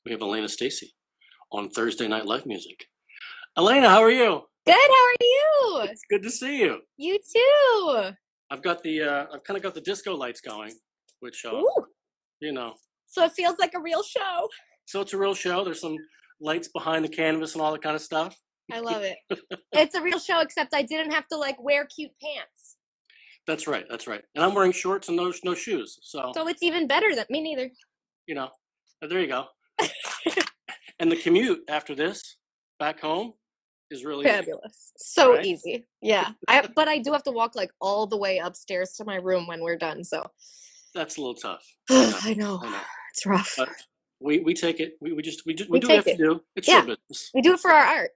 we have Alaina Stacey on Thursday Night Live Music. Alaina, how are you? Good, how are you? It's good to see you. You too. I've kind of got the disco lights going, which, Ooh. you know. So it feels like a real show. So it's a real show. There's some lights behind the canvas and all that kind of stuff. I love it. It's a real show, except I didn't have to wear cute pants. That's right. That's right. And I'm wearing shorts and no shoes. So it's even better than me neither. There you go. And the commute after this back home is really fabulous. So right? Easy. Yeah. But I do have to walk all the way upstairs to my room when we're done. So that's a little tough. I know. It's rough. But we take it. We do what we have to do. It's show business. We do it for our art.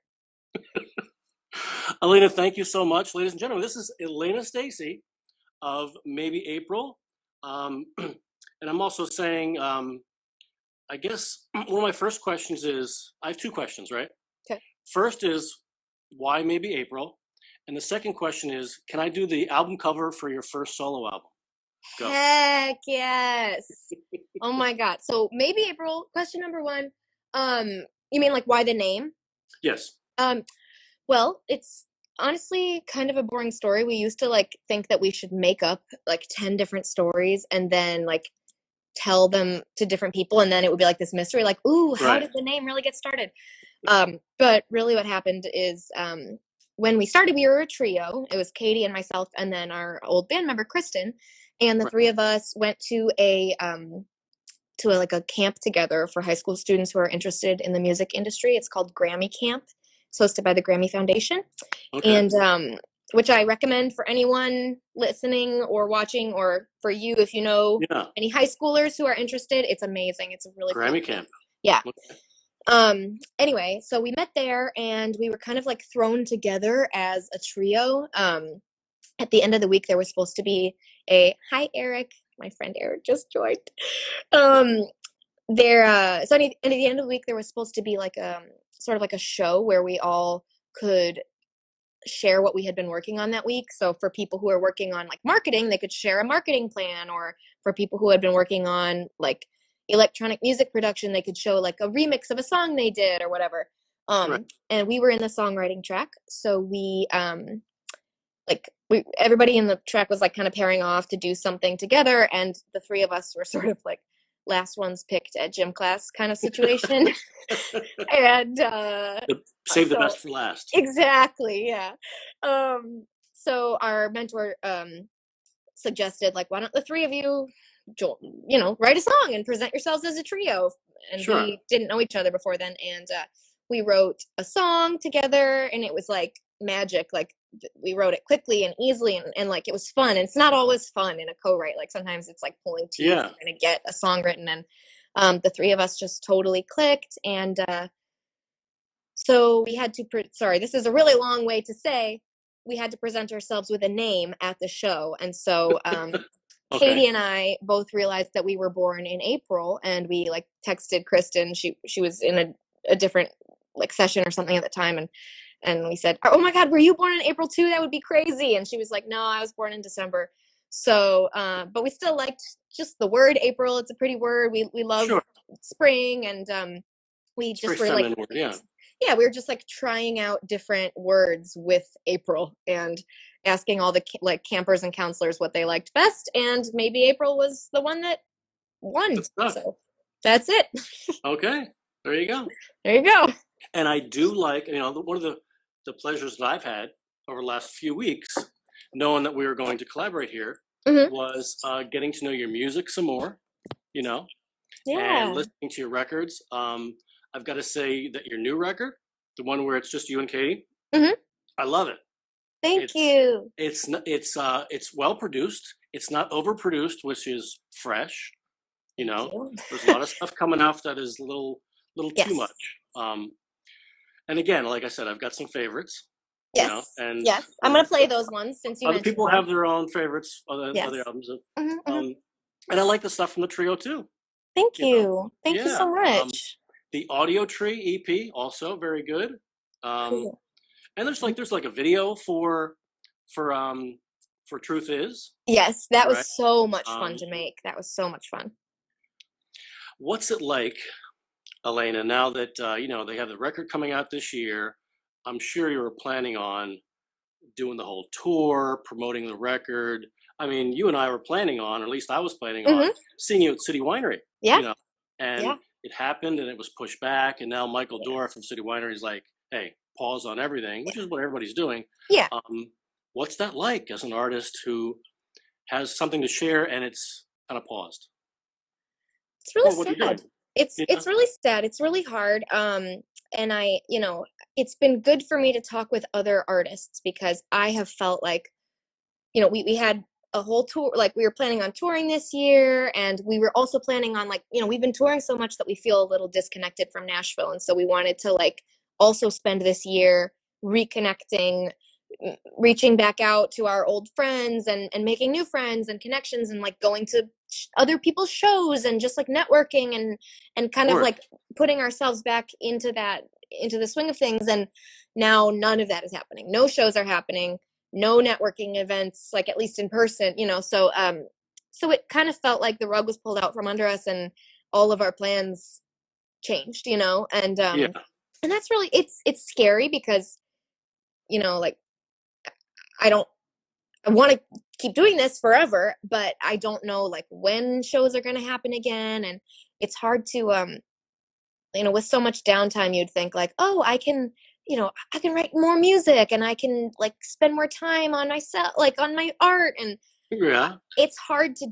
Alaina, thank you so much, ladies and gentlemen. This is Alaina Stacey of Maybe April, and I'm also saying, I guess one of my first questions is, I have two questions, right? Okay. First is, why Maybe April? And the second question is, can I do the album cover for your first solo album? Go. Heck yes. Oh my God. So Maybe April, question number one. You mean why the name? Yes. Well, it's honestly kind of a boring story. We used to think that we should make up 10 different stories and then tell them to different people, and then it would be this mystery, ooh, how did the name really get started? But really what happened is when we started, we were a trio. It was Katie and myself and then our old band member Kristen, and the three of us went to a camp together for high school students who are interested in the music industry. It's called Grammy Camp. It's hosted by the Grammy Foundation. Okay. And which I recommend for anyone listening or watching, or for you if you know any high schoolers who are interested. It's amazing. It's a really Grammy Camp. Yeah. Okay. Anyway, so we met there and we were kind of thrown together as a trio. At the end of the week, there was supposed to be hi Eric, my friend Eric just joined. So at the end of the week, there was supposed to be sort of a show where we all could share what we had been working on that week. So for people who are working on marketing, they could share a marketing plan, or for people who had been working on electronic music production, they could show a remix of a song they did or whatever. And we were in the songwriting track. So we everybody in the track was kind of pairing off to do something together, and the three of us were sort of last ones picked at gym class kind of situation. And save the best for last. Exactly. Yeah. So our mentor suggested why don't the three of you write a song and present yourselves as a trio. And we didn't know each other before then, and we wrote a song together, and it was magic. We wrote it quickly and easily, and it was fun. And it's not always fun in a co-write. Sometimes it's pulling teeth trying to get a song written, and the three of us just totally clicked. And so we had to this is a really long way to say we had to present ourselves with a name at the show. And so okay. Katie and I both realized that we were born in April, and we texted Kristen. She was in a different session or something at the time, and we said, oh my God, were you born in April too? That would be crazy. And she was like, no, I was born in December. So, but we still liked just the word April. It's a pretty word. We love spring, and we it's just were word, yeah, we were just trying out different words with April and asking all the campers and counselors what they liked best. And maybe April was the one that won. So that's it. Okay. There you go. There you go. And I do one of the pleasures that I've had over the last few weeks, knowing that we were going to collaborate here, was getting to know your music some more, and listening to your records. I've got to say that your new record, the one where it's just you and Katie, I love it. Thank you. It's well produced. It's not overproduced, which is fresh. There's a lot of stuff coming off that is a little too much. And again, like I said, I've got some favorites. Yes. Yes. I'm going to play those ones since you other mentioned people them. have their own favorites, other albums. And I like the stuff from the trio too. Thank you. Thank you so much. The Audio Tree EP, also very good. Cool. And there's a video for Truth Is. Yes, that was so much fun to make. That was so much fun. What's it like Alaina, now that they have the record coming out this year, I'm sure you were planning on doing the whole tour, promoting the record. I mean, you and I were planning on, or at least I was planning on, Mm-hmm. seeing you at City Winery. Yeah. And Yeah. it happened, and it was pushed back, and now Michael Dorr from City Winery is like, "Hey, pause on everything," which is what everybody's doing. Yeah. What's that like as an artist who has something to share and it's kind of paused? It's really Or what are you sad. doing? It's You know? it's really sad. It's really hard. And it's been good for me to talk with other artists because I have felt like, we had a whole tour, like we were planning on touring this year, and we were also planning on, like, we've been touring so much that we feel a little disconnected from Nashville, and so we wanted to, like, also spend this year reconnecting, reaching back out to our old friends, and making new friends and connections, and like going to other people's shows and just like networking, and kind Of of course. like putting ourselves back into the swing of things. And now none of that is happening. No shows are happening, no networking events, like at least in person, so it kind of felt like the rug was pulled out from under us, and all of our plans changed, Yeah. and that's really, it's scary because, like, I want to keep doing this forever, but I don't know like when shows are going to happen again. And it's hard to, with so much downtime, you'd think like, oh, I can write more music, and I can like spend more time on myself, like on my art. And Yeah. it's hard to,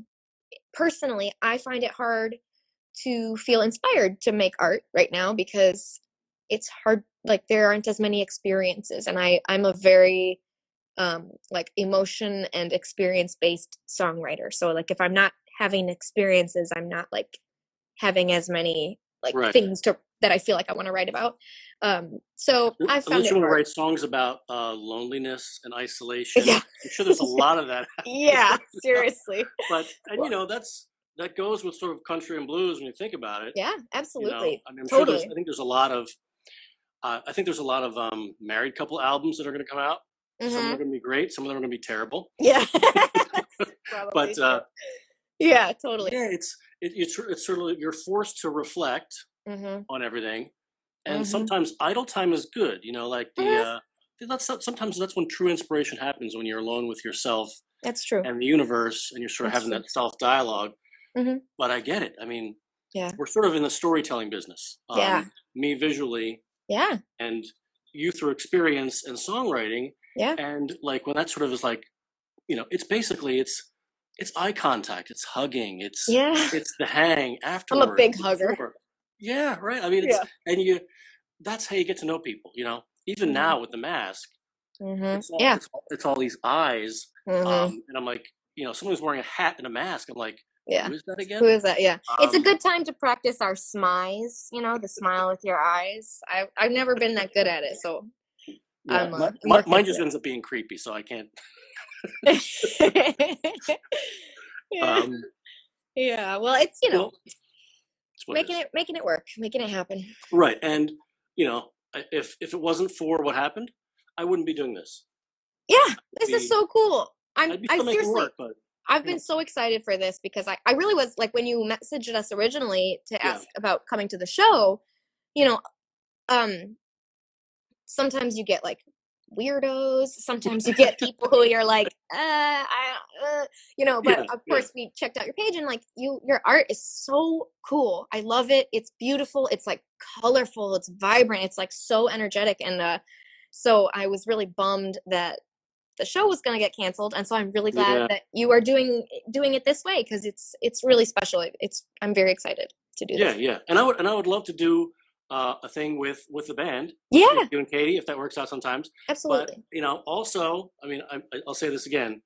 personally, I find it hard to feel inspired to make art right now because it's hard. Like there aren't as many experiences, and I'm a very, like, emotion and experience based songwriter. So like if I'm not having experiences, I'm not like having as many like Right. things that I feel like I want to write about. So I found Unless it you want to hard. write songs about loneliness and isolation, Yeah. I'm sure there's a lot of that. Yeah, seriously. But and Well, that goes with sort of country and blues when you think about it. yeah, absolutely. I mean, I'm sure Totally. I think there's a lot of married couple albums that are going to come out. Some of them Mm-hmm. are going to be great. Some of them are going to be terrible. Yeah. That's probably But true. Yeah, totally. yeah, it's sort of, you're forced to reflect Mm-hmm. on everything, and Mm-hmm. sometimes idle time is good. Like Mm-hmm. sometimes that's when true inspiration happens, when you're alone with yourself That's true. and the universe, and you're sort of That's having true. that self dialogue. Mm-hmm. But I get it. I mean, Yeah. we're sort of in the storytelling business. Yeah. Me visually, Yeah. and you through experience and songwriting. Yeah. And like when that sort of is like, it's basically it's eye contact, it's hugging, Yeah. it's the hang I'm a afterward, big hugger. before. Yeah, right. I mean, Yeah. that's how you get to know people. Even Mm-hmm. now with the mask, Mm-hmm. it's all Yeah. it's all these eyes. Mm-hmm. And I'm like, someone's wearing a hat and a mask. I'm like, Yeah. who is that Who again? is that? Yeah. It's a Um, good time to practice our smiles, the smile with your eyes. I've never been that good at it, so yeah, I'm working mine just through ends up being creepy, so I can't. it. Yeah. Um, Yeah. Well, it's, well, it's what it is. making it work, making it happen. Right. And, if it wasn't for what happened, I wouldn't be doing this. Yeah, this is Be so cool. I'd be I still making seriously, work, but I've you been know, so excited for this because I really was, like, when you messaged us originally to yeah, ask about coming to the show, you know, um, sometimes you get like weirdos. Sometimes you get people who you're like, but yeah, of yeah, course we checked out your page, and like your art is so cool. I love it. It's beautiful. It's like colorful. It's vibrant. It's like so energetic. And so I was really bummed that the show was going to get canceled. And so I'm really glad yeah, that you are doing it this way, because it's really special. I'm very excited to do yeah, this. yeah. And I would love to do a thing with the band, with Yeah, you and Katie, if that works out sometimes. But absolutely. also, I mean, I'll say this again.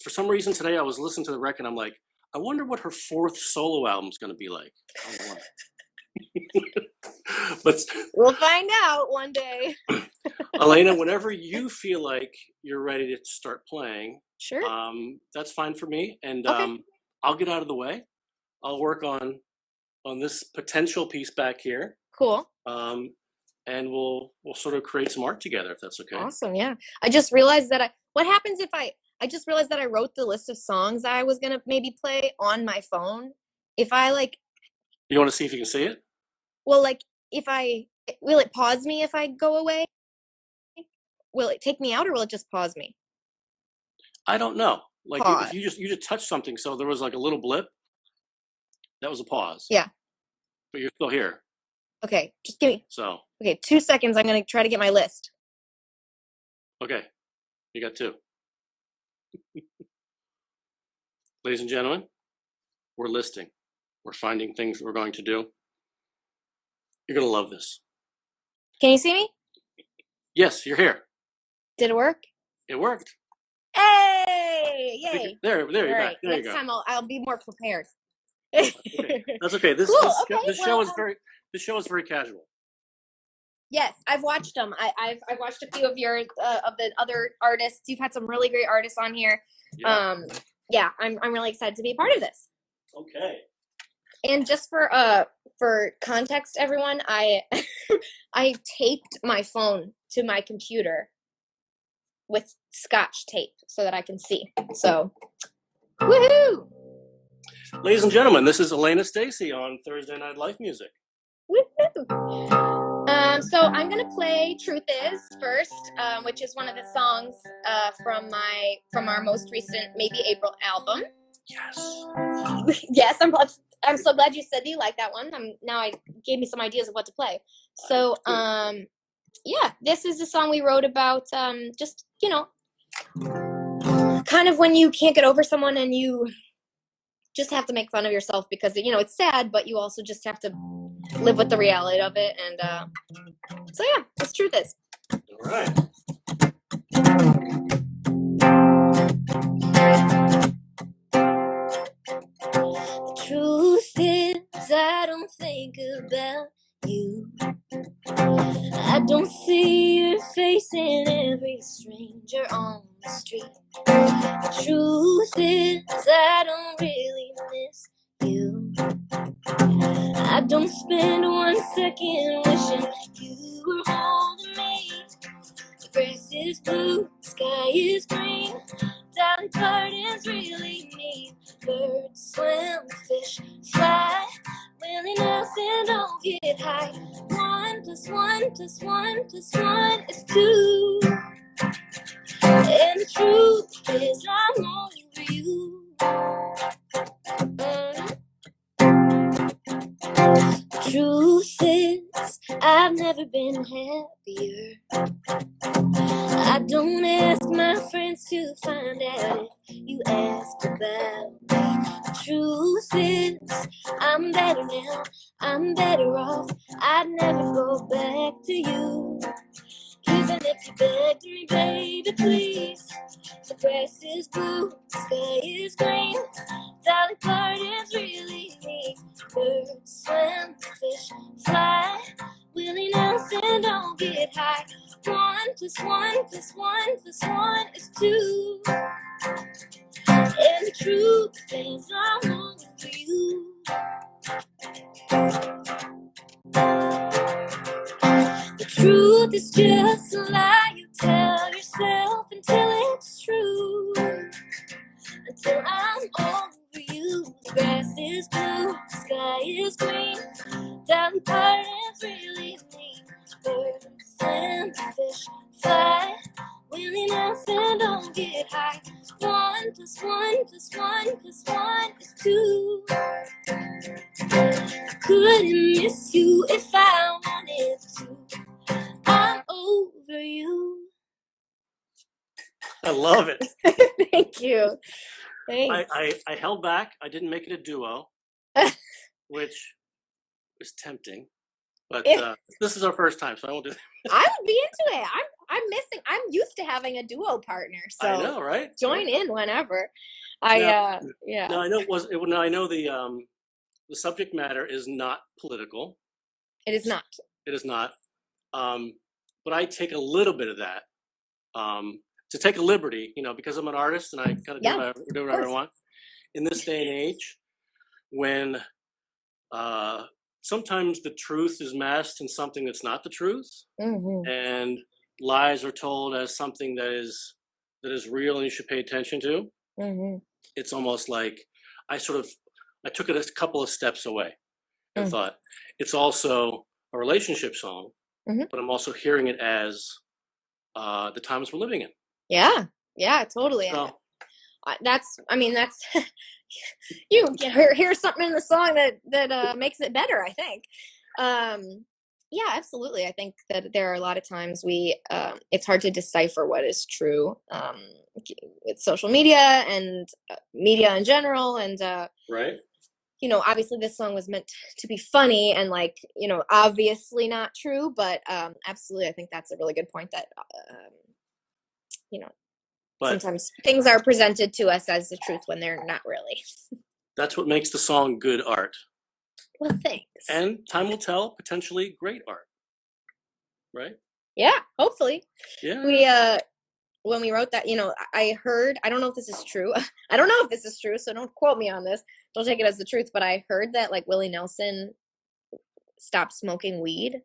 For some reason today, I was listening to the record. I'm like, I wonder what her fourth solo album's going to be like. I don't know. But We'll find out one day. Alaina, whenever you feel like you're ready to start playing, Sure. that's fine for me, and Okay. I'll get out of the way. I'll work on this potential piece back here, Cool. and we'll sort of create some art together, if that's okay. Awesome. Yeah. I just realized that what happens if I just realized that I wrote the list of songs that I was going to maybe play on my phone. If I like, You want to see if you can see it? Well, like, will it pause me if I go away? Will it take me out, or will it just pause me? I don't know. Like Pause. if you just touched something, so there was like a little blip, that was a pause. Yeah. But you're still here. Okay, just give me. So. Okay, 2 seconds. I'm gonna try to get my list. Okay, you got 2. Ladies and gentlemen, we're listing. We're finding things we're going to do. You're gonna love this. Can you see me? Yes, you're here. Did it work? It worked. Hey! Yay! There you're All right. back. There Next you go. time I'll be more prepared. Okay. That's okay. This show is very casual. Yes, I've watched them. I've watched a few of your of the other artists. You've had some really great artists on here. Yeah. Yeah, I'm really excited to be a part of this. Okay. And just for context, everyone, I I taped my phone to my computer with Scotch tape so that I can see. So, woohoo! Ladies and gentlemen, this is Alaina Stacey on Thursday Night Life Music. Woohoo! So I'm gonna play "Truth Is" first, which is one of the songs from our most recent Maybe April album. Yes. Yes, I'm so glad you said you like that one. Now I gave me some ideas of what to play. So yeah, this is a song we wrote about just, kind of when you can't get over someone and you just have to make fun of yourself because it's sad, but you also just have to live with the reality of it. And so yeah, that's Truth Is. All right. The truth is, I don't think about you. I don't see your face in every stranger on the street. The truth is, I don't really miss you. I don't spend 1 second wishing you were holding me. The grass is blue, sky is green. Dolly Parton's really mean. Birds swim, fish fly. Willie Nelson don't get high. 1 + 1 + 1 + 1 is 2. And the truth is, I'm over you. The truth is, I've never been happier. I don't ask my friends to find out if you asked about me. The truth is, I'm better now, I'm better off. I'd never go back to you. Even if you begged me, baby, please. The grass is blue, the sky is green. Dolly Parton's really mean. Birds swim, fish fly. Willie Nelson don't get high. 1 + 1 + 1 + 1 is 2. And the truth is, I'm over you. The truth is just a lie you tell yourself until it's true. Until I'm over you. The grass is blue, the sky is green. Dolly Parton's really mean. Birds swim, fish fly. Willie Nelson don't get high. 1 + 1 + 1 + 1 is 2. I couldn't miss you if I wanted to. I'm over you. I love it. Thank you. Thanks. I held back. I didn't make it a duo, which is tempting. But this is our first time, so I won't do that. I would be into it. I'm used to having a duo partner. So I know, right? Join in whenever. Yeah. No, I know the subject matter is not political. It is not. It is not. But I take a little bit of that to take a liberty, because I'm an artist and I kind of do whatever I want. In this day and age, when sometimes the truth is masked in something that's not the truth, and lies are told as something that is real and you should pay attention to. It's almost like I took it a couple of steps away and thought, it's also a relationship song, but I'm also hearing it as the times we're living in. Yeah, totally. So, that's you hear something in the song that makes it better, I think. Yeah, absolutely. I think that there are a lot of times it's hard to decipher what is true with social media and media in general, and right. Obviously this song was meant to be funny and obviously not true, but absolutely I think that's a really good point that but sometimes things are presented to us as the truth when they're not really. That's what makes the song good art. Well, thanks. And time will tell, potentially great art. Right? Yeah, hopefully. Yeah. We when we wrote that, I don't know if this is true. I don't know if this is true, so don't quote me on this. Don't take it as the truth, but I heard that like Willie Nelson stopped smoking weed,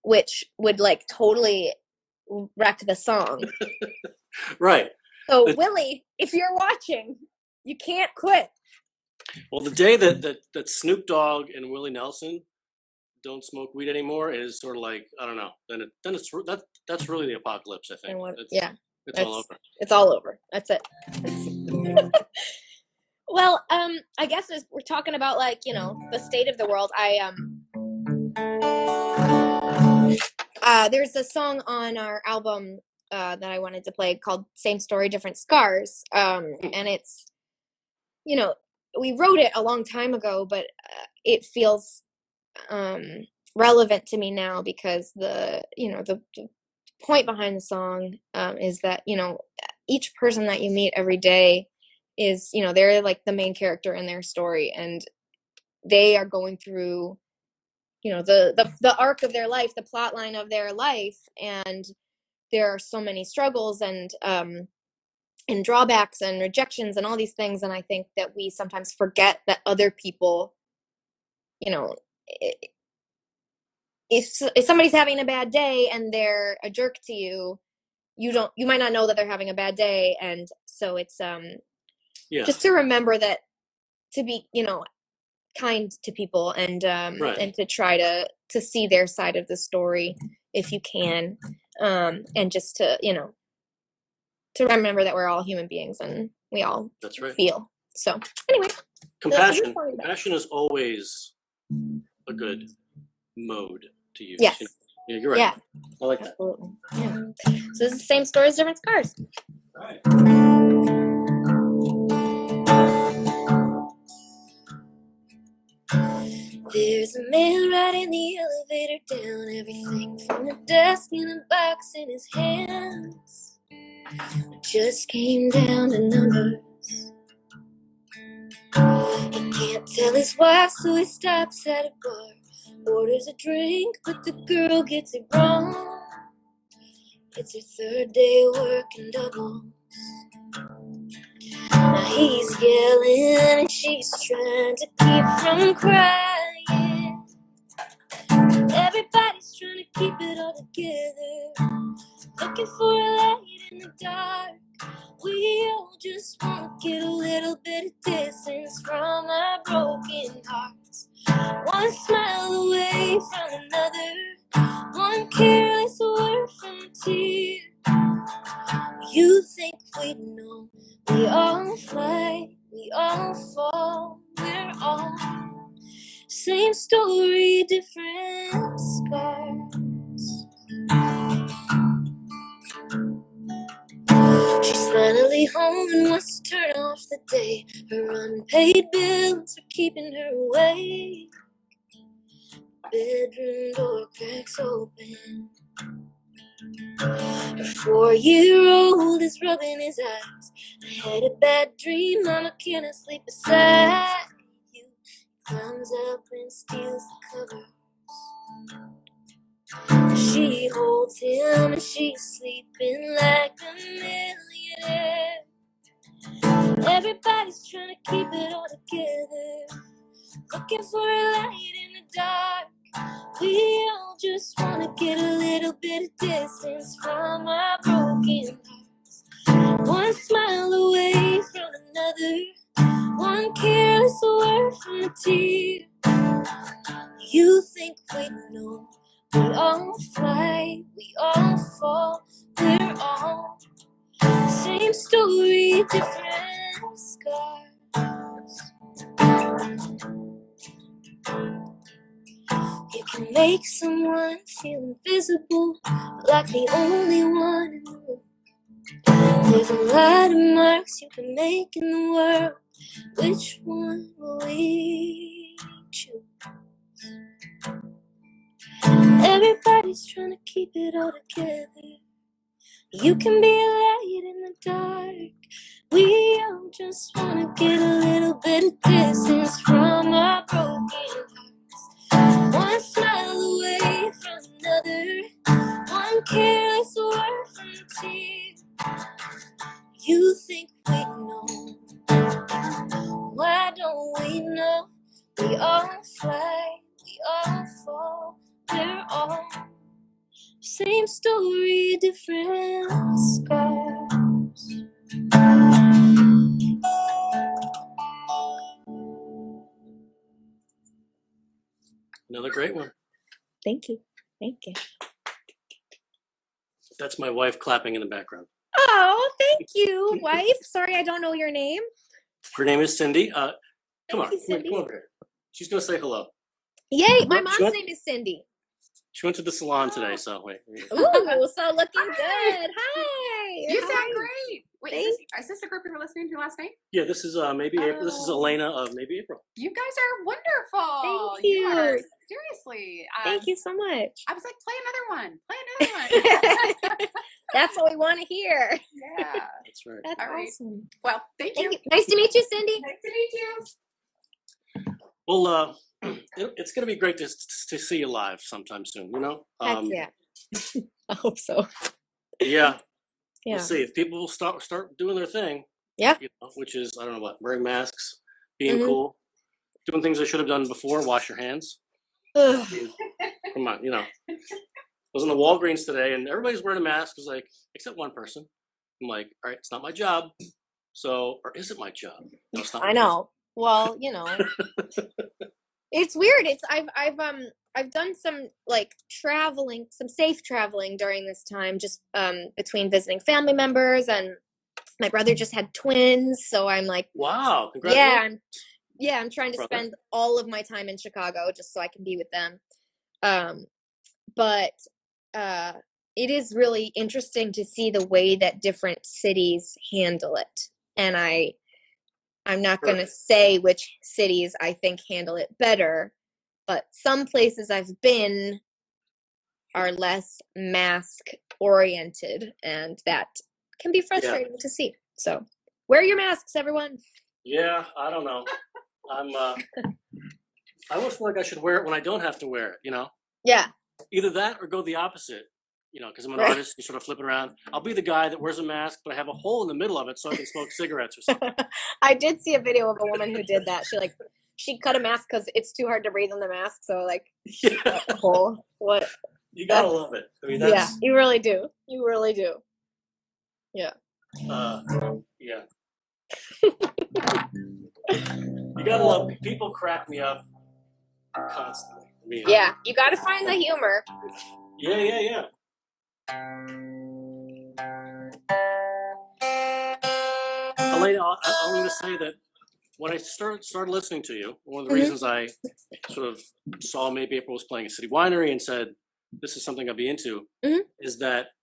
which would like totally wreck the song. Right. So Willie, if you're watching, you can't quit. Well, the day that Snoop Dogg and Willie Nelson don't smoke weed anymore is sort of like, I don't know. That's really the apocalypse, I think. It's all over. It's all over. That's it. Well, I guess as we're talking about like, the state of the world, there's a song on our album that I wanted to play called Same Story, Different Scars. And it's, we wrote it a long time ago, but it feels relevant to me now because the point behind the song is that, each person that you meet every day is, they're like the main character in their story, and they are going through, the arc of their life, the plot line of their life, and there are so many struggles and drawbacks and rejections and all these things. And I think that we sometimes forget that other people, if somebody's having a bad day and they're a jerk to you, you might not know that they're having a bad day. And so it's just to remember that, to be kind to people, and right. and to try to see their side of the story if you can, and just to to remember that we're all human beings and we all feel. So anyway, compassion is always a good mode to use. Yes. Yeah, you're right. Yeah. I like that. Absolutely. Yeah. So this is the same story as different scars. Right. There's a man riding the elevator down, everything from a desk and a box in his hands. It just came down to numbers. He can't tell his wife, so he stops at a bar, orders a drink, but the girl gets it wrong. It's her third day working doubles. Now he's yelling and she's trying to keep from crying. Everybody's trying to keep it all together, looking for a light in the dark. We all just want to get a little bit of distance from our broken hearts. One smile away from another, one careless word from a tear. You think we'd know, we all fight, we all fall, we're all same story, different scars. She's finally home and wants to turn off the day. Her unpaid bills are keeping her awake. Bedroom door cracks open. Her 4-year-old is rubbing his eyes. I had a bad dream, mama, can I sleep beside you? Climbs up and steals the covers. She holds him and she's sleeping like a millionaire. Everybody's trying to keep it all together, looking for a light in the dark. We all just want to get a little bit of distance from our broken hearts. One smile away from another, one careless word from a tear. You think we know, we all fly, we all fall, we're all same story, different scars. You can make someone feel invisible, like the only one in the room. There's a lot of marks you can make in the world. Which one will we choose? Everybody's trying to keep it all together. You can be a light in the dark. We all just want to get a little bit of distance from our broken hearts. One smile away from another, one careless word from a tear. You think we know, why don't we know? We all fly, we all fall, we're all same story, different scars. Another great one. Thank you. Thank you. That's my wife clapping in the background. Oh, thank you, wife. Sorry, I don't know your name. Her name is Cindy. Come on, Cindy. come over here. She's gonna say hello. Yay, my mom's name is Cindy. She went to the salon today, so wait. Ooh, so looking good. Hi. You sound great. Wait, Thanks. is this the group you're listening to last night? Yeah, this is maybe April. This is Alaina of maybe April. You guys are wonderful. Thank you. Are, seriously. Thank you so much. I was like, play another one. Play another one. That's what we want to hear. Yeah. That's right. That's All right. awesome. Well, thank you. Nice to meet you, Cindy. Nice to meet you. Well, it's going to be great to see you live sometime soon. You know. Heck yeah. I hope so. Yeah. Yeah. We'll see if people will start doing their thing. Yeah. You know, which is I don't know what, wearing masks, being cool, doing things I should have done before. Wash your hands. Ugh. Come on, you know. I was in the Walgreens today, and everybody's wearing a mask. It's like, except one person. I'm like, all right, it's not my job. So, or is it my job? No, it's not. I know. Well, you know, it's weird. I've done some like traveling, some safe traveling during this time, just between visiting family members, and my brother just had twins, so I'm like, wow, congratulations. I'm trying to spend all of my time in Chicago just so I can be with them. But it is really interesting to see the way that different cities handle it, and I'm not going to say which cities I think handle it better, but some places I've been are less mask oriented, and that can be frustrating to see. So wear your masks, everyone. Yeah, I don't know. I almost feel like I should wear it when I don't have to wear it, you know? Yeah. Either that or go the opposite, you know, because I'm an artist, you sort of flip it around. I'll be the guy that wears a mask, but I have a hole in the middle of it so I can smoke cigarettes or something. I did see a video of a woman who did that. She cut a mask because it's too hard to breathe in the mask. So like, a hole. What? You gotta love it. I mean, yeah, you really do. You really do. Yeah. Yeah. You gotta love it. People crack me up constantly. I mean, yeah, you gotta find the humor. Yeah. Alaina, I'm going to say that when I started listening to you, one of the reasons I sort of saw maybe April was playing a City Winery and said, this is something I'll be into, is that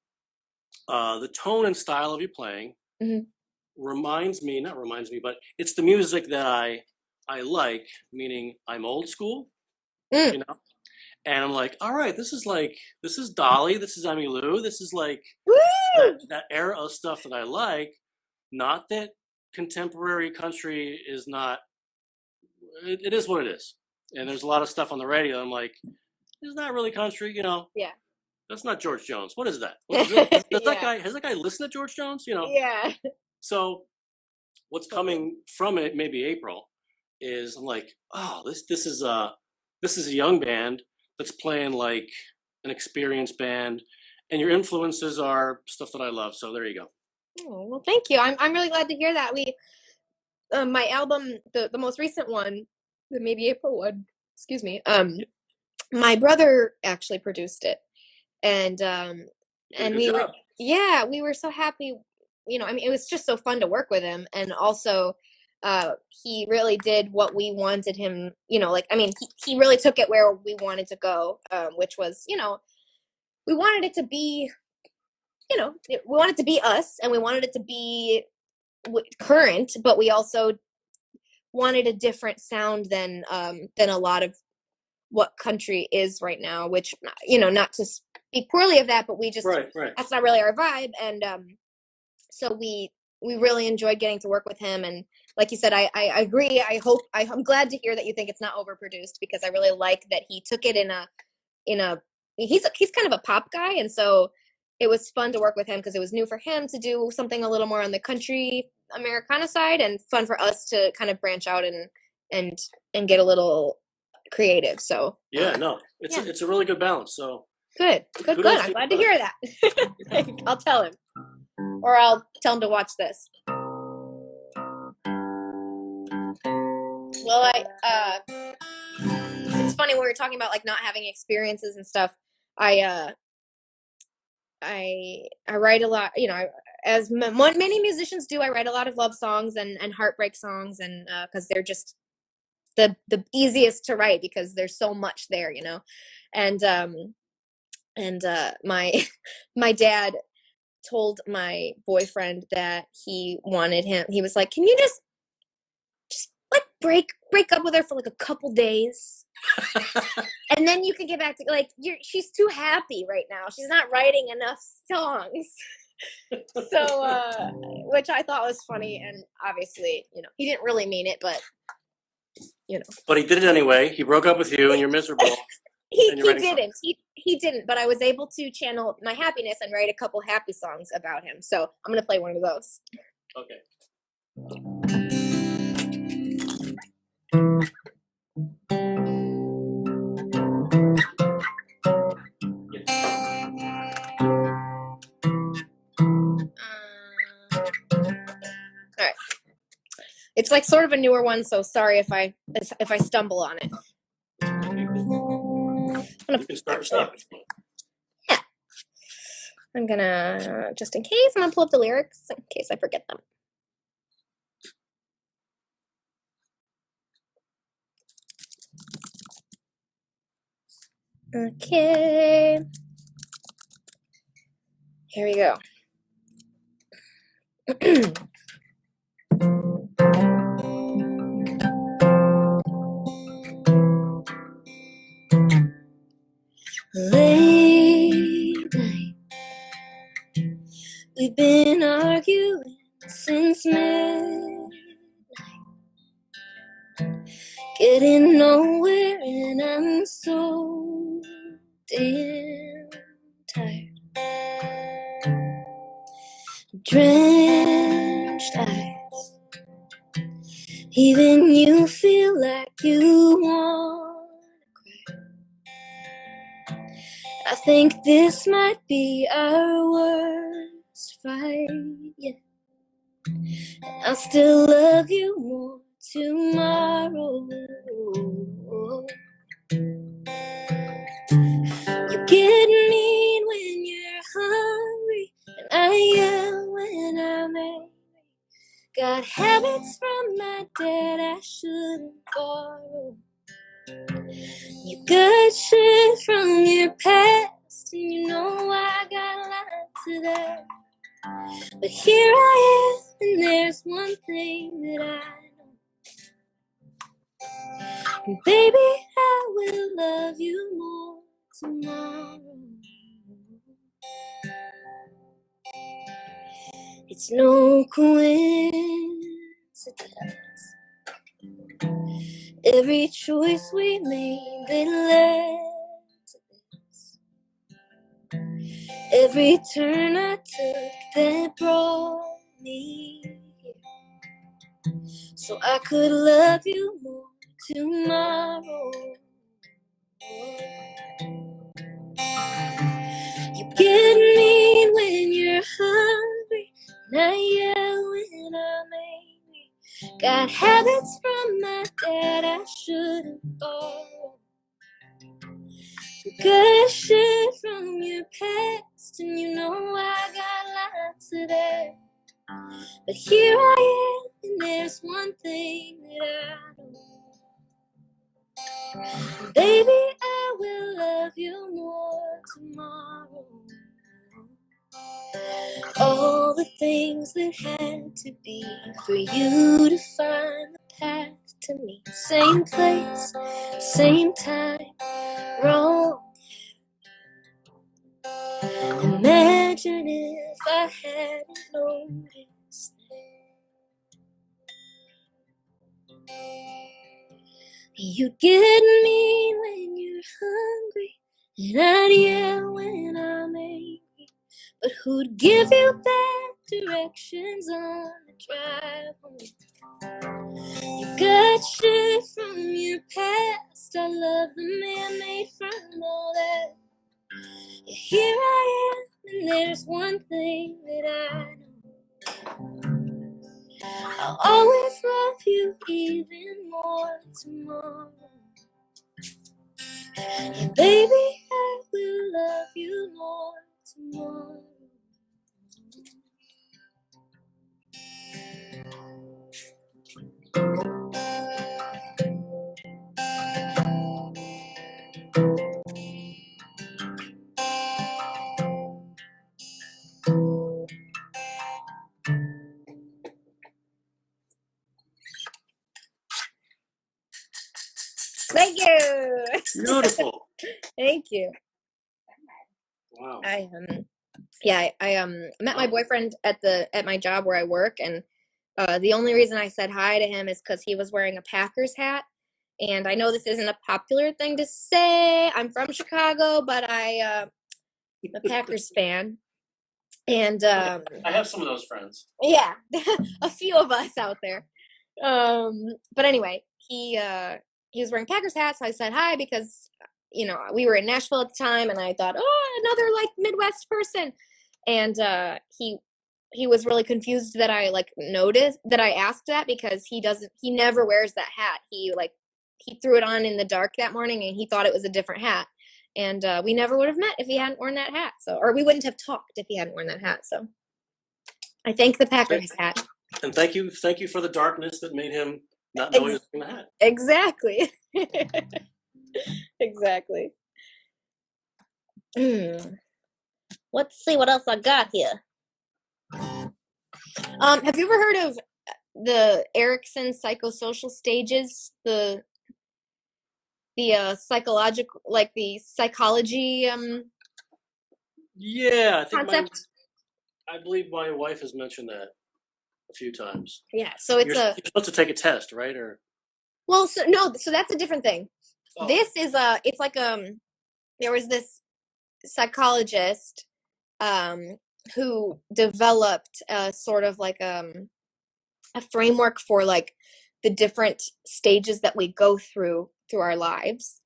the tone and style of your playing but it's the music that I like, meaning I'm old school, you know? And I'm like, all right, this is Dolly, this is Emmylou, this is like that era of stuff that I like. Not that contemporary country is not, it is what it is. And there's a lot of stuff on the radio. I'm like, is that really country? You know? Yeah. That's not George Jones. What is that? Has that guy listened to George Jones? You know? Yeah. So what's coming from it, maybe April, is I'm like, oh, this is a young band that's playing like an experienced band, and your influences are stuff that I love. So there you go. Oh, well, thank you. I'm really glad to hear that. We, my album, the most recent one, the maybe April one, excuse me. my brother actually produced it, and we were so happy. You know, I mean, it was just so fun to work with him, and also he really did what we wanted him. You know, like, I mean, he really took it where we wanted to go, which was, you know, we wanted it to be, you know, we wanted it to be us, and we wanted it to be current, but we also wanted a different sound than a lot of what country is right now, which, you know, not to speak poorly of that, but we just, that's not really our vibe. And so we really enjoyed getting to work with him. And like you said, I agree. I'm glad to hear that you think it's not overproduced, because I really like that he took it he's kind of a pop guy. And so it was fun to work with him, because it was new for him to do something a little more on the country Americana side, and fun for us to kind of branch out and get a little creative. So it's a really good balance. So good. I'm glad to hear that. I'll tell him, or I'll tell him to watch this. Well, it's funny when we were talking about like not having experiences and stuff. I write a lot, you know, as many musicians do. I write a lot of love songs and heartbreak songs, and because they're just the easiest to write, because there's so much there, you know. And my dad told my boyfriend that he was like, can you just like break up with her for like a couple days, and then you can get back to, like, she's too happy right now, she's not writing enough songs. So which I thought was funny, and obviously, you know, he didn't really mean it, but you know. But he did it anyway. He broke up with you, and you're miserable. He didn't, but I was able to channel my happiness and write a couple happy songs about him. So I'm gonna play one of those. Okay. All right. It's like sort of a newer one, so sorry if I stumble on it. You can start stop. Yeah. I'm gonna, just in case, I'm gonna pull up the lyrics in case I forget them. Okay. Here we go. Late night, we've been arguing since midnight, getting nowhere, and I'm so damn tired. Drenched eyes, even you feel like you want to cry. I think this might be our worst fight yet. I'll still love you more tomorrow. You get mean when you're hungry, and I yell when I'm angry. Got habits from my dad I shouldn't borrow. You got shit from your past, and you know I got lots of that. But here I am, and there's one thing that I know. And baby, I will love you more tomorrow. It's no coincidence. Every choice we made that led to this. Every turn I took that brought me here. So I could love you more tomorrow. You get mean when you're hungry, and I yell when I'm angry. Got habits from my dad I shouldn't borrow. Good shit from your past, and you know I got lots of that. But here I am, and there's one thing that I don't. Baby, I will love you more tomorrow. All the things that had to be for you to find the path to me. Same place, same time, wrong. Imagine if I hadn't noticed that. You get me when you're hungry, and I'd yell when I'm angry. But who'd give you bad directions on the drive home? You got shit from your past. I love the man made from all that. Here I am, and there's one thing that I know. I'll always love you even more tomorrow. Yeah, baby, I will love you more tomorrow. Thank you. Beautiful. Thank you. Wow. I met my boyfriend at my job where I work, and the only reason I said hi to him is because he was wearing a Packers hat. And I know this isn't a popular thing to say. I'm from Chicago, but I'm a Packers fan. And I have some of those friends. yeah, a few of us out there. But anyway, he was wearing Packers hat, so I said hi because we were in Nashville at the time, and I thought, oh, another like Midwest person. And he was really confused that I noticed that I asked that, because he never wears that hat. He threw it on in the dark that morning, and he thought it was a different hat. And we never would have met if he hadn't worn that hat. Or we wouldn't have talked if he hadn't worn that hat. So I thank the Packers hat. And thank you for the darkness that made him not know he was wearing the hat. Exactly. Exactly. Let's see what else I got here. Have you ever heard of the Erikson psychosocial stages? The psychological, the psychology Yeah, I think concept. I believe my wife has mentioned that a few times. Yeah, so you're supposed to take a test, right? Or so that's a different thing. Oh. This is it's like there was this psychologist who developed sort of like a framework for like the different stages that we go through our lives,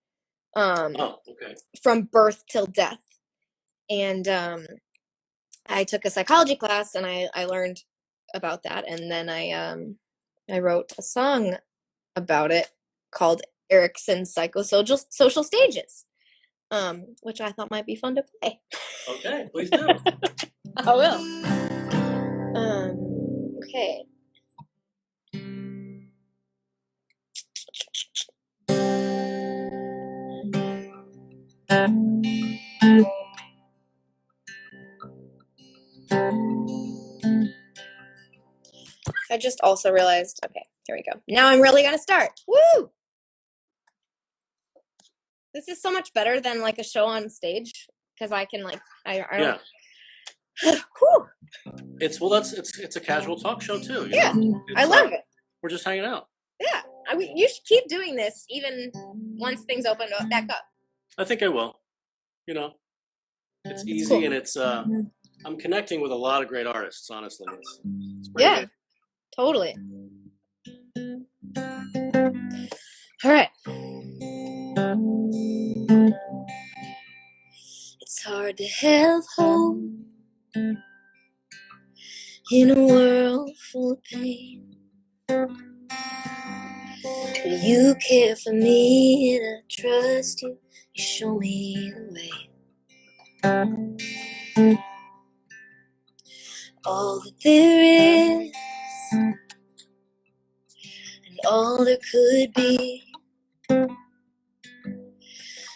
from birth till death. And I took a psychology class, and I learned about that, and then I wrote a song about it called Erikson's Psychosocial Stages, which I thought might be fun to play. Okay, please do. I will. Okay. I just also realized, okay, here we go. Now I'm really gonna start. Woo! This is so much better than like a show on stage, because I can I don't. Whew. It's a casual talk show too. Yeah, I love it. We're just hanging out. Yeah, you should keep doing this even once things open back up. I think I will. It's easy, and it's I'm connecting with a lot of great artists. Honestly, it's yeah, good. Totally. All right. It's hard to have hope in a world full of pain. But you care for me and I trust you. You show me the way. All that there is and all there could be.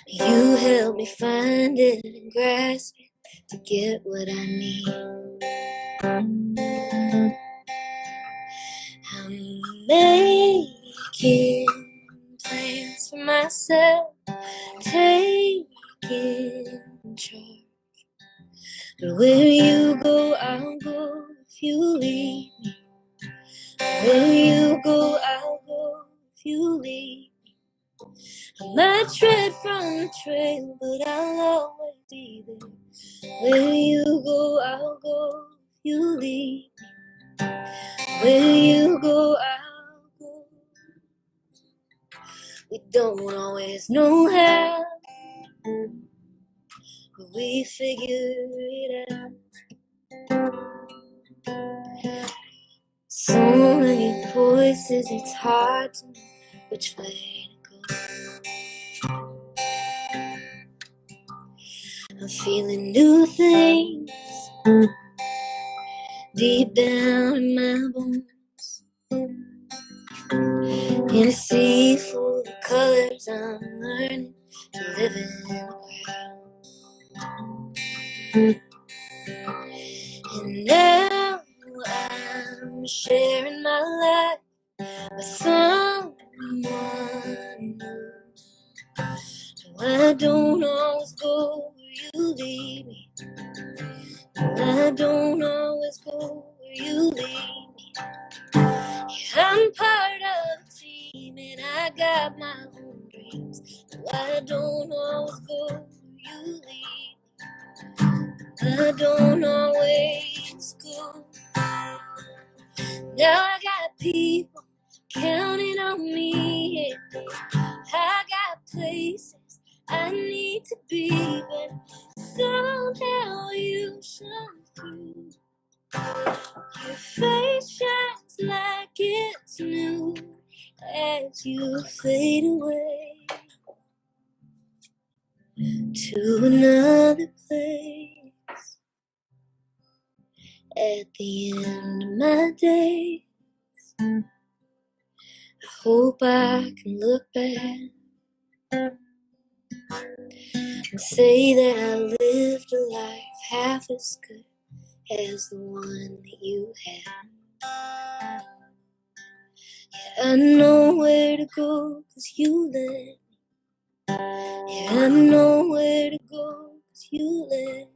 You help me find it and grasp it to get what I need. I'm making plans for myself, taking charge. But where you go, I'll go if you leave me. Where you go, I'll go if you leave me. I might tread from the trail, but I'll always be there. Where you go, I'll go if you leave me. Where you go, I'll go. We don't always know how, but we figure it out. So many voices, it's hard to know which way to go. I'm feeling new things deep down in my bones. In a sea full of colors, I'm learning to live in the crowd. And now I'm sharing my life with someone new. So I don't always go where you lead me. I don't always go where you lead me. Yeah, I'm part of the team and I got my own dreams. So I don't always go where you lead me. I don't always go. Now I got people counting on me. I got places I need to be, but somehow you shine through. Your face shines like it's new as you fade away to another place. At the end of my days, I hope I can look back and say that I lived a life half as good as the one that you had. Yeah, I know where to go 'cause you led me. Yeah, I know where to go 'cause you led me.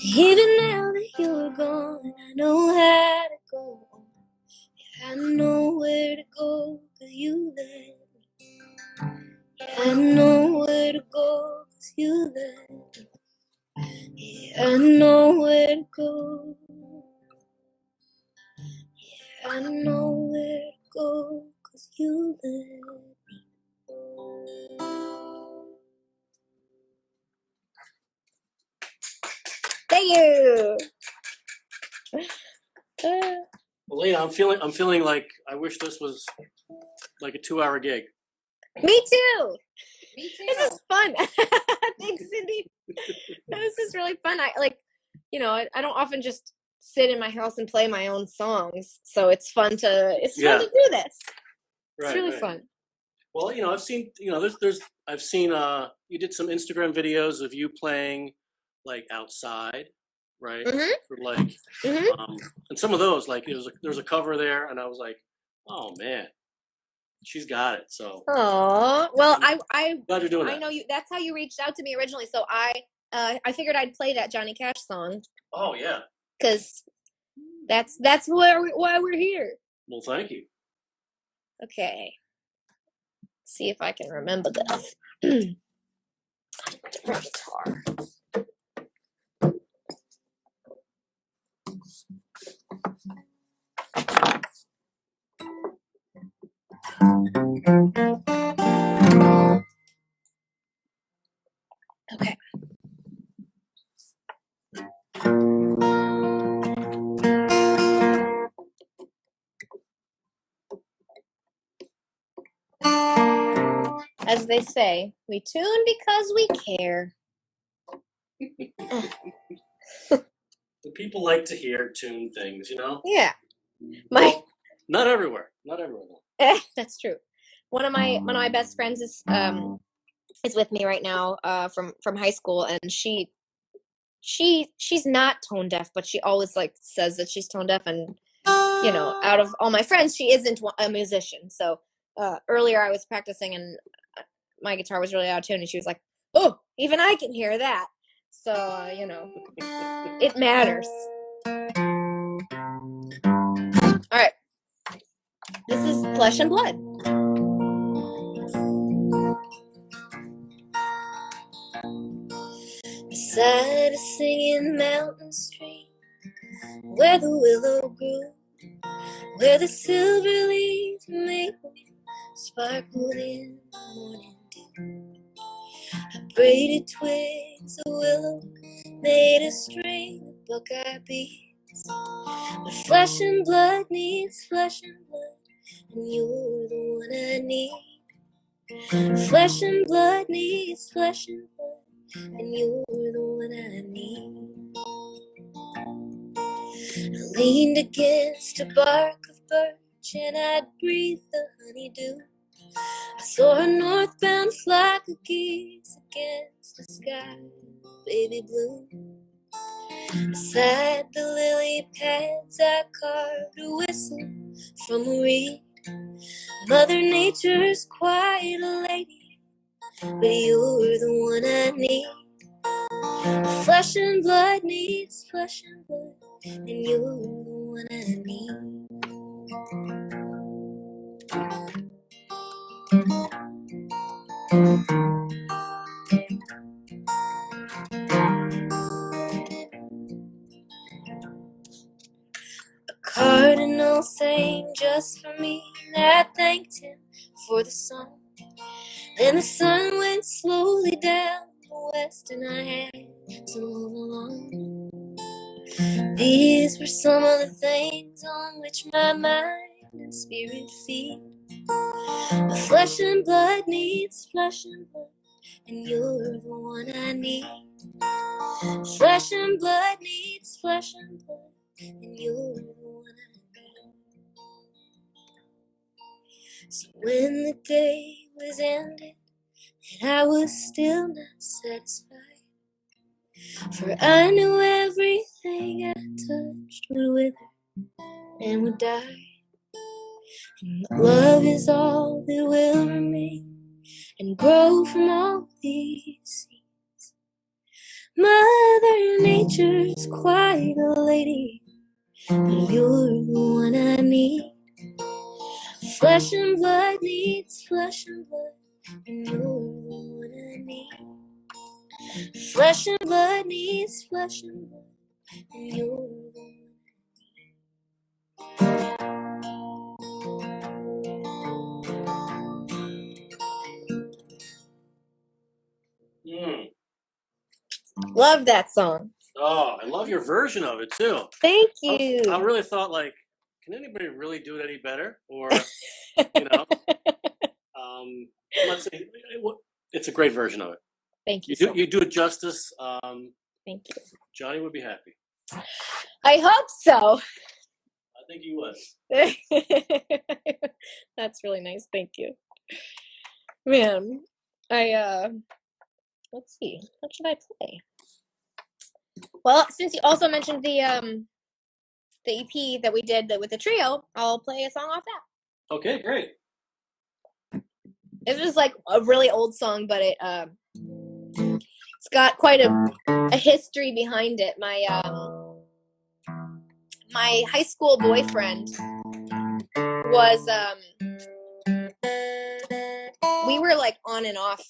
Even now that you're gone, I know how to go on. Yeah, I know where to go 'cause you led me. Yeah, I know where to go 'cause you led me. Yeah, I know where to go. Yeah, I know where to go 'cause you led me. Thank you. Alaina, I'm feeling like I wish this was like a 2-hour gig. Me too. Me too. This is fun. Thanks, Cindy. This is really fun. I don't often just sit in my house and play my own songs, so it's fun to fun to do this. It's really fun. Well, I've seen, I've seen you did some Instagram videos of you playing like outside, right? For like and some of those, like there's a cover there and I was like, oh man, she's got it. So Oh, well, I glad you're doing that. I know you. That's how you reached out to me originally. So I figured I'd play that Johnny Cash song. Oh yeah. Because that's why we're here. Well, thank you. Okay. Let's see if I can remember this. Different guitar. Okay. As they say, we tune because we care. The people like to hear tune things, you know? Yeah. Not everywhere. Not everywhere. That's true. One of my best friends is with me right now from high school, and she's not tone deaf, but she always like says that she's tone deaf, and you know, out of all my friends, she isn't a musician. So earlier I was practicing, and my guitar was really out of tune, and she was like, "Oh, even I can hear that." So you know, it matters. All right, this is Flesh and Blood. Beside a singing mountain stream, where the willow grew, where the silver leaf maple sparkled in the morning dew. I braided twigs of willow, made a string of buckeye beads. But flesh and blood needs flesh and blood, and you're the one I need. Flesh and blood needs flesh and blood, and you're the one I need. I leaned against a bark of birch, and I'd breathe the honeydew. I saw a northbound flock of geese against the sky, baby blue. Beside the lily pads, I carved a whistle from a reed. Mother Nature's quite a lady, but you're the one I need. Flesh and blood needs flesh and blood, and you're the one I need. A cardinal sang just for me, and I thanked him for the song. Then the sun went slowly down the west, and I had to move along. These were some of the things on which my mind and spirit feed. But flesh and blood needs flesh and blood, and you're the one I need. Flesh and blood needs flesh and blood, and you're the one I need. So when the day was ended, and I was still not satisfied, for I knew everything I touched would wither and would die. And love is all that will remain and grow from all these seeds. Mother Nature's quite a lady, but you're the one I need. Flesh and blood needs flesh and blood, and you're the one I need. Flesh and blood needs flesh and blood, and you're the one. Love that song. Oh, I love your version of it too. Thank you. I really thought, like, can anybody really do it any better? Or, you know, let's say it's a great version of it. Thank you. You do it justice. Thank you. Johnny would be happy. I hope so. I think he was. That's really nice. Thank you. Man, let's see. What should I play? Well, since you also mentioned the EP that we did with the trio, I'll play a song off that. Okay, great. This is like a really old song, but it's got quite a history behind it. My high school boyfriend was we were like on and off,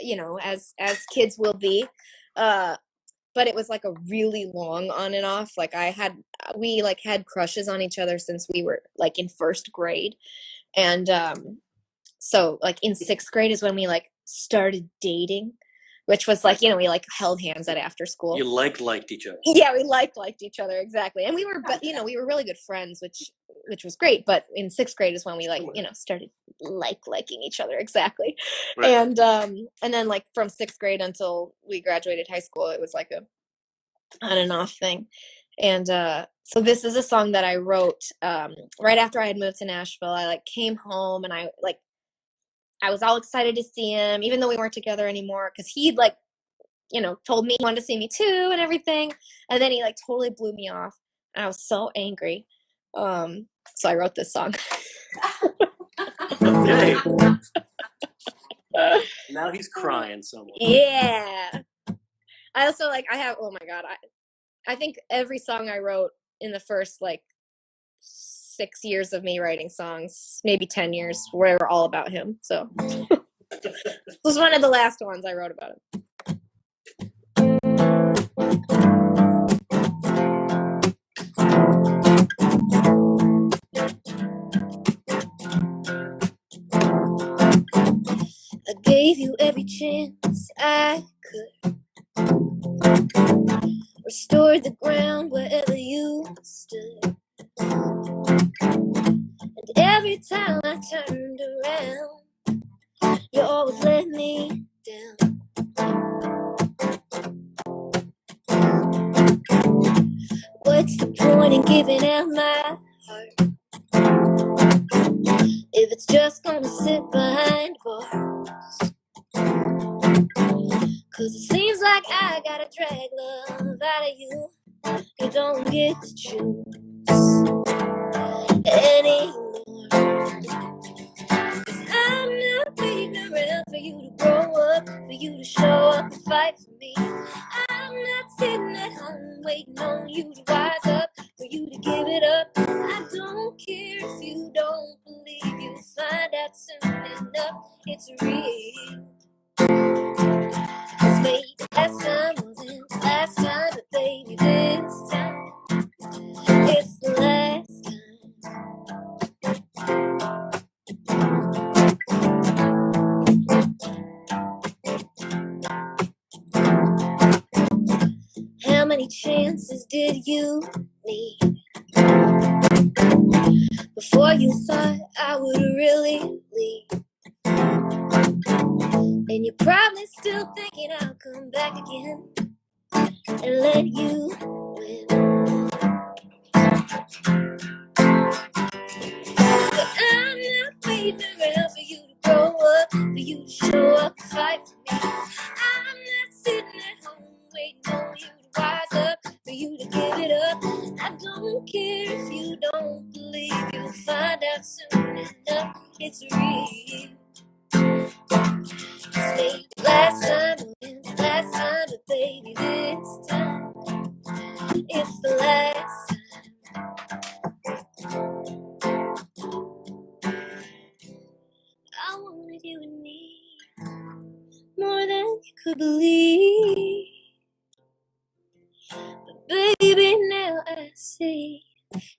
you know, as kids will be, but it was like a really long on and off. Like we like had crushes on each other since we were like in first grade, and so like in sixth grade is when we like started dating. which was like, we like held hands at after school. You liked each other. Yeah, we liked each other, exactly. And we were, we were really good friends, which was great. But in 6th grade is when we started liking each other, exactly. Right. And then like from 6th grade until we graduated high school, it was like a on and off thing. And so this is a song that I wrote right after I had moved to Nashville. I like came home and I was all excited to see him, even though we weren't together anymore, because he'd like, told me he wanted to see me too and everything. And then he like totally blew me off. And I was so angry. So I wrote this song. Okay. Now he's crying somewhere. Yeah. I also oh my God. I think every song I wrote in the first 6 years of me writing songs, maybe 10 years, were all about him. So this was one of the last ones I wrote about him. I gave you every chance I could. Restored the ground wherever you stood. And every time I turned around, you always let me down. What's the point in giving out my heart if it's just gonna sit behind bars? 'Cause it seems like I gotta drag love out of you. You don't get to choose anymore. 'Cause I'm not waiting around for you to grow up, for you to show up and fight for me. I'm not sitting at home waiting on you to wise up, for you to give it up. I don't care if you don't believe, you'll find out soon enough it's real. 'Cause maybe last time wasn't the last time, but baby this time it's the last time. How many chances did you need before you thought I would really leave? And you're probably still thinking I'll come back again and let you win. But I'm not waiting around for you to grow up, for you to show up and fight for me. I'm not sitting at home waiting on you to wise up, for you to give it up. I don't care if you don't believe, you'll find out soon enough it's real. Say last time, last time, but baby this time it's the last time. I wanted you and me more than you could believe. But baby, now I see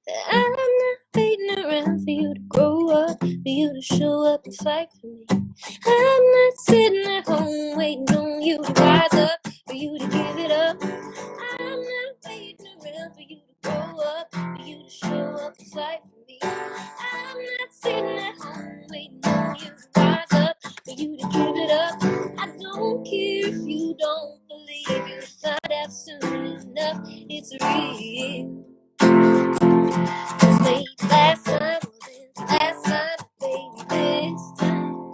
that I'm not waiting around for you to grow up, for you to show up and fight for me. I'm not sitting at home waiting on you to rise up, for you to give it up. I'm not waiting around for you to grow up, for you to show up and fight for me. I'm not sitting at home waiting on you to rise up, for you to give it up. I don't care if you don't believe, you'll find out soon enough it's real. 'Cause maybe last time wasn't last time, but baby this time.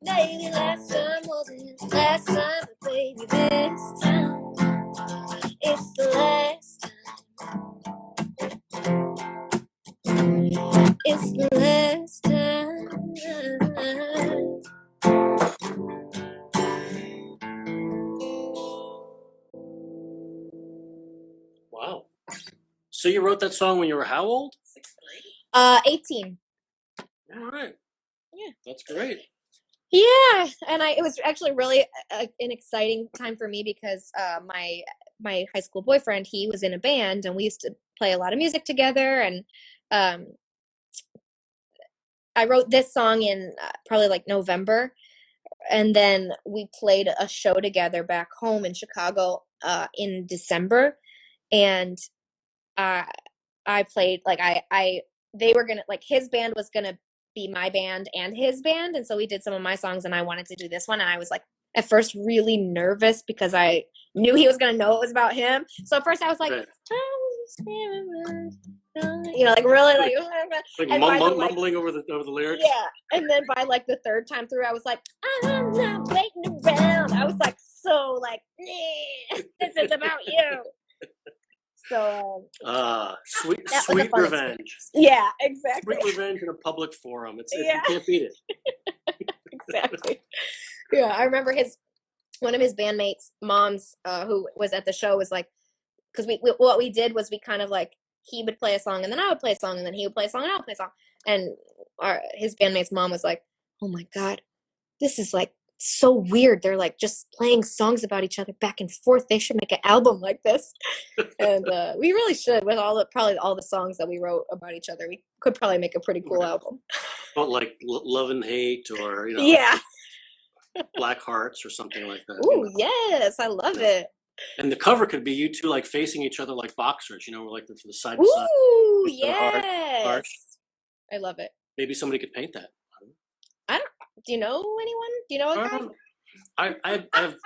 Maybe last time wasn't last time, but baby this time it's the last time. It's the last time. Wow. So you wrote that song when you were how old? 18. All right. Yeah. That's great. Yeah, and it was actually really an exciting time for me because my high school boyfriend, he was in a band and we used to play a lot of music together, and I wrote this song in probably like November, and then we played a show together back home in Chicago in December, and I played like they were gonna like his band was gonna be my band and his band, and so we did some of my songs, and I wanted to do this one, and I was like at first really nervous because I knew he was gonna know it was about him. So at first I was like, Right. like really like Like mumbling over the lyrics. yeah. And then by like the third time through, I was like, I'm not waiting around. I was like so like, this is about you. So sweet experience. revenge. Yeah, exactly. Sweet revenge in a public forum. You Yeah. can't beat it. Exactly. Yeah, I remember one of his bandmates' moms, who was at the show, was like, because we what we did was we kind of like he would play a song and then I would play a song and then he would play a song and I would play a song, and his bandmate's mom was like, "Oh my god, this is like so weird. They're like just playing songs about each other back and forth. They should make an album like this." And we really should, with probably all the songs that we wrote about each other. We could probably make a pretty cool album. But like Love and Hate, or yeah, Black Hearts or something like that. Ooh, yes, I love it. And the cover could be you two like facing each other like boxers, like the side to side. Ooh, yes. I love it. Maybe somebody could paint that. Do you know anyone? Do you know a guy? I have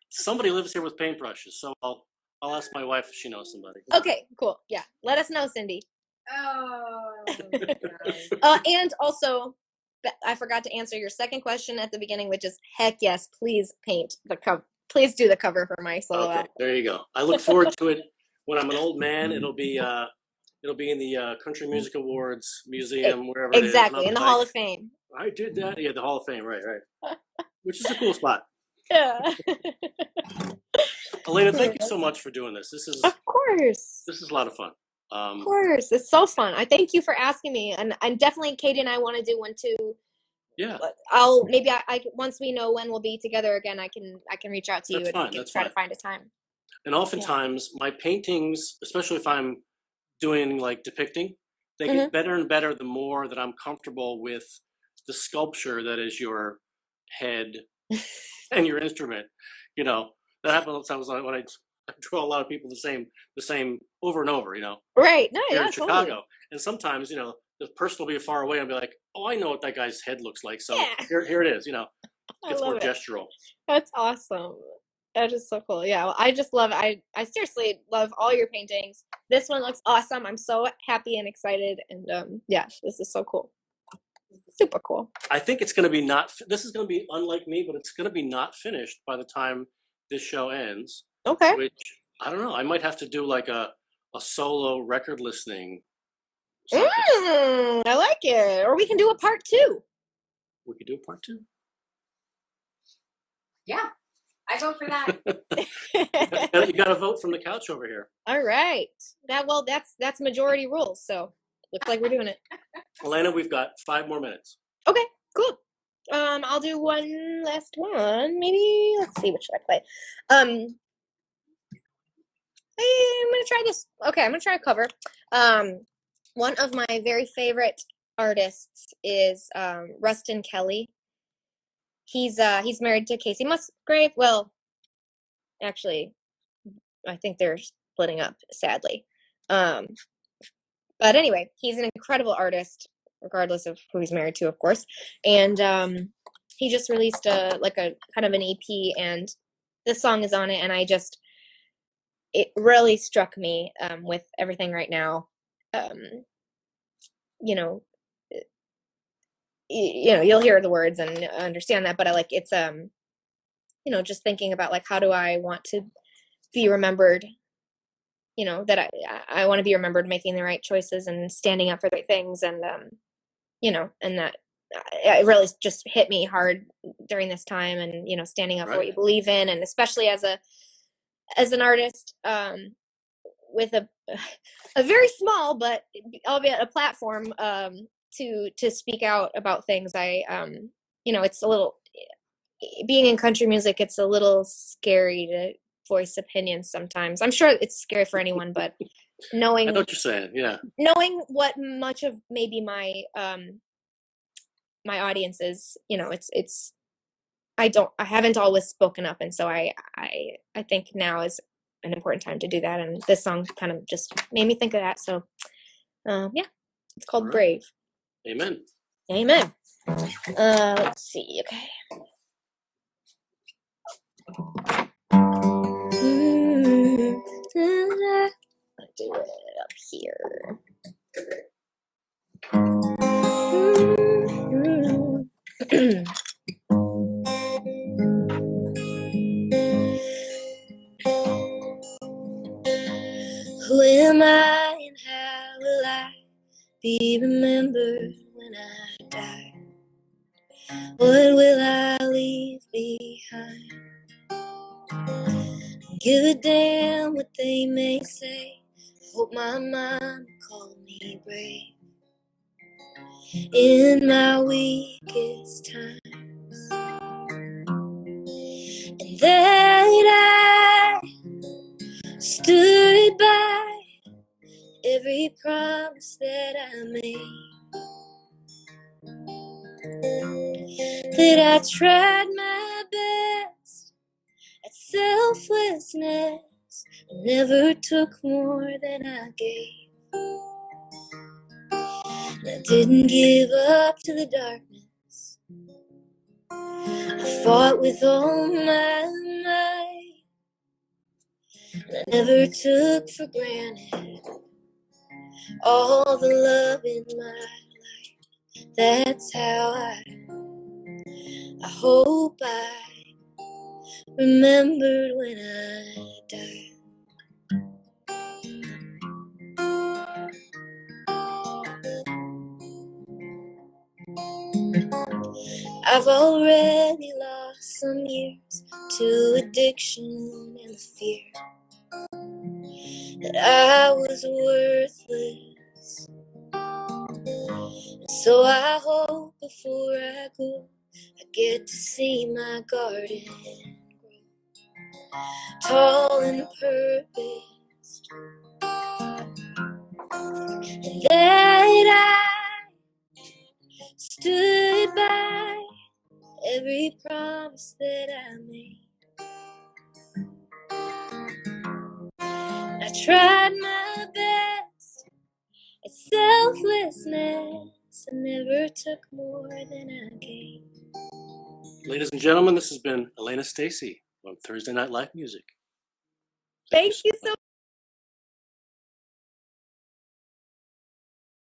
somebody lives here with paintbrushes, so I'll ask my wife if she knows somebody. Okay, cool. Yeah, let us know, Cindy. Oh. And also, I forgot to answer your second question at the beginning, which is heck yes, please paint the cover. Please do the cover for my solo album. There you go. I look forward to it. When I'm an old man, it'll be in the Country Music Awards Museum, wherever it is. Exactly, in the Hall of Fame. I did that. Yeah, the Hall of Fame, right. Which is a cool spot. Yeah. Alaina, thank you so much for doing this. Of course. This is a lot of fun. Of course, it's so fun. I thank you for asking me, and definitely Katie and I want to do one too. Yeah. I'll maybe I once we know when we'll be together again, I can reach out to you and we can try to find a time. And oftentimes my paintings, especially if I'm doing like depicting, they get better and better the more that I'm comfortable with the sculpture that is your head and your instrument. That happens sometimes when I draw a lot of people the same over and over. Right. No, here yeah, in Chicago, totally. and sometimes the person will be far away and be like, "Oh, I know what that guy's head looks like." So yeah. here it is. It's more gestural. That's awesome. That is so cool. Yeah, well, I just love it. I seriously love all your paintings. This one looks awesome. I'm so happy and excited, and yeah, this is so cool. Super cool. I think it's going to be this is going to be unlike me, but it's going to be not finished by the time this show ends. Okay. Which, I don't know, I might have to do like a solo record listening. I like it. Or we can do a part 2. We could do a part 2. Yeah, I vote for that. You got to vote from the couch over here. All right. That's majority rules. So looks like we're doing it. Alaina, we've got 5 more minutes. Okay, cool. I'll do one last one. Maybe let's see, what should I play? I'm gonna try this. Okay, I'm gonna try a cover. One of my very favorite artists is Rustin Kelly. He's married to Casey Musgrave. Well, actually, I think they're splitting up, sadly. But anyway, he's an incredible artist, regardless of who he's married to, of course. And he just released a kind of an EP, and this song is on it, and it really struck me with everything right now. You'll hear the words and understand that, but it's just thinking about like, how do I want to be remembered? That I want to be remembered making the right choices and standing up for the right things, and and that it really just hit me hard during this time, and standing up for what you believe in, and especially as an artist with a very small but albeit a platform to speak out about things. It's a little, being in country music, it's a little scary to voice opinions sometimes. I'm sure it's scary for anyone, but knowing, I know what you're saying, yeah. Knowing what much of maybe my my audience is, it's I haven't always spoken up, and so I think now is an important time to do that, and this song kind of just made me think of that. So yeah, it's called Brave. Amen. Amen. Let's see. Okay. I'll do it up here. Who am I and how will I be remembered when I die? What will I leave behind? Give a damn what they may say. Hope my mom called me brave in my weakest times, and that I stood by every promise that I made, that I tried my best at selflessness, and never took more than I gave. And I didn't give up to the darkness. I fought with all my might, and I never took for granted all the love in my life. That's how I hope I remembered when I die. I've already lost some years to addiction and the fear that I was worthless. And so I hope before I go, I get to see my garden grow tall and purposed, and that I stood by every promise that I made. I tried my best at selflessness and never took more than I gave. Ladies and gentlemen, this has been Alaina Stacey on Thursday Night Live Music. Thank you so